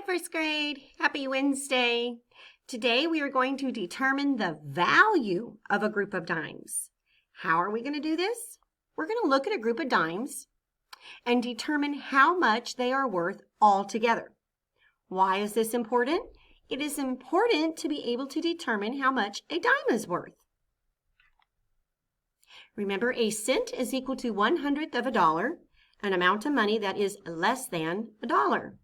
first grade. Happy Wednesday. Today we are going to determine the value of a group of dimes. How are we going to do this? We're going to look at a group of dimes and determine how much they are worth altogether. Why is this important? It is important to be able to determine how much a dime is worth. Remember, a cent is equal to 1/100th of a dollar, an amount of money that is less than a dollar.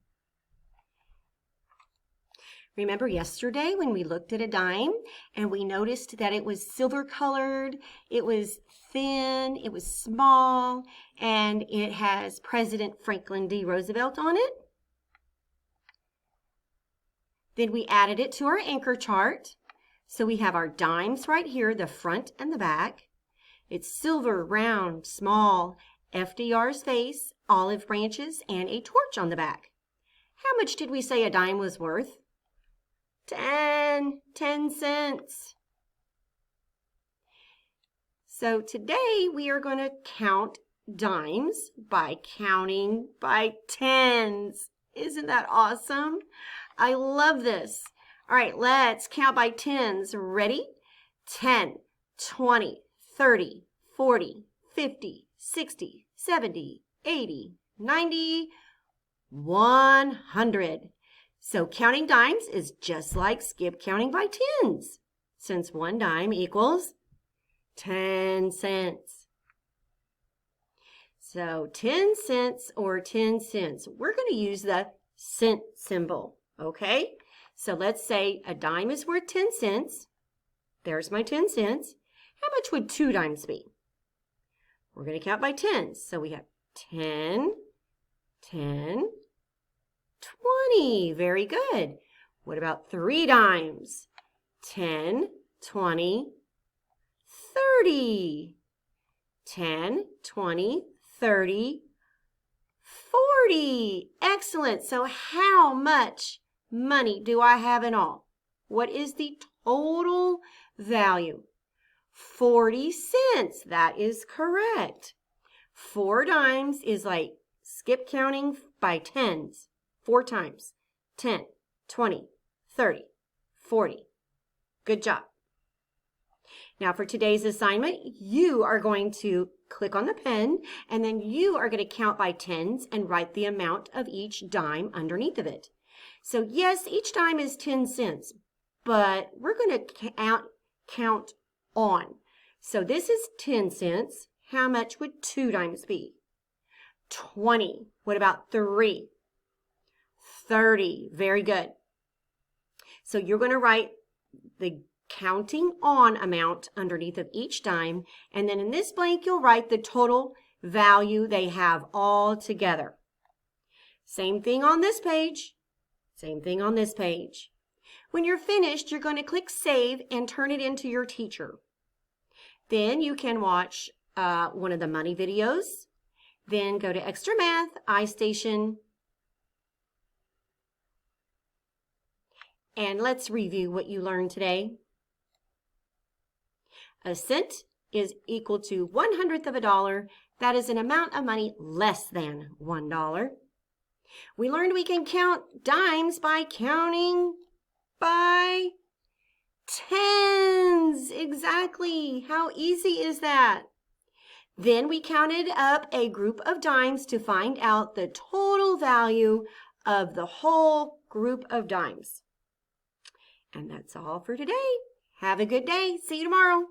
Remember yesterday when we looked at a dime and we noticed that it was silver colored, it was thin, it was small, and it has President Franklin D. Roosevelt on it? Then we added it to our anchor chart. So we have our dimes right here, the front and the back. It's silver, round, small, FDR's face, olive branches, and a torch on the back. How much did we say a dime was worth? 10 cents. So today we are going to count dimes by counting by tens. Isn't that awesome? I love this. All right, let's count by tens. Ready? 10, 20, 30, 40, 50, 60, 70, 80, 90, 100. So counting dimes is just like skip counting by tens, since one dime equals 10 cents. So 10 cents or 10 cents. We're going to use the cent symbol, okay? So let's say a dime is worth 10 cents. There's my 10 cents. How much would 2 dimes be? We're going to count by tens. So we have 10, 10, 20. Very good. What about 3 dimes? 10, 20, 30. 10, 20, 30, 40. Excellent. So how much money do I have in all? What is the total value? 40 cents. That is correct. 4 dimes is like skip counting by tens. 4 times. 10, 20, 30, 40. Good job. Now for today's assignment, you are going to click on the pen and then you are going to count by tens and write the amount of each dime underneath of it. So yes, each dime is 10 cents, but we're going to count on. So this is 10 cents. How much would 2 dimes be? 20. What about 3? 30. Very good. So you're going to write the counting on amount underneath of each dime, and then in this blank you'll write the total value they have all together. Same thing on this page. Same thing on this page. When you're finished, you're going to click Save and turn it into your teacher. Then you can watch one of the money videos. Then go to Extra Math, iStation. And let's review what you learned today. A cent is equal to 1/100th of a dollar. That is an amount of money less than $1. We learned we can count dimes by counting by tens. Exactly. How easy is that? Then we counted up a group of dimes to find out the total value of the whole group of dimes. And that's all for today. Have a good day. See you tomorrow.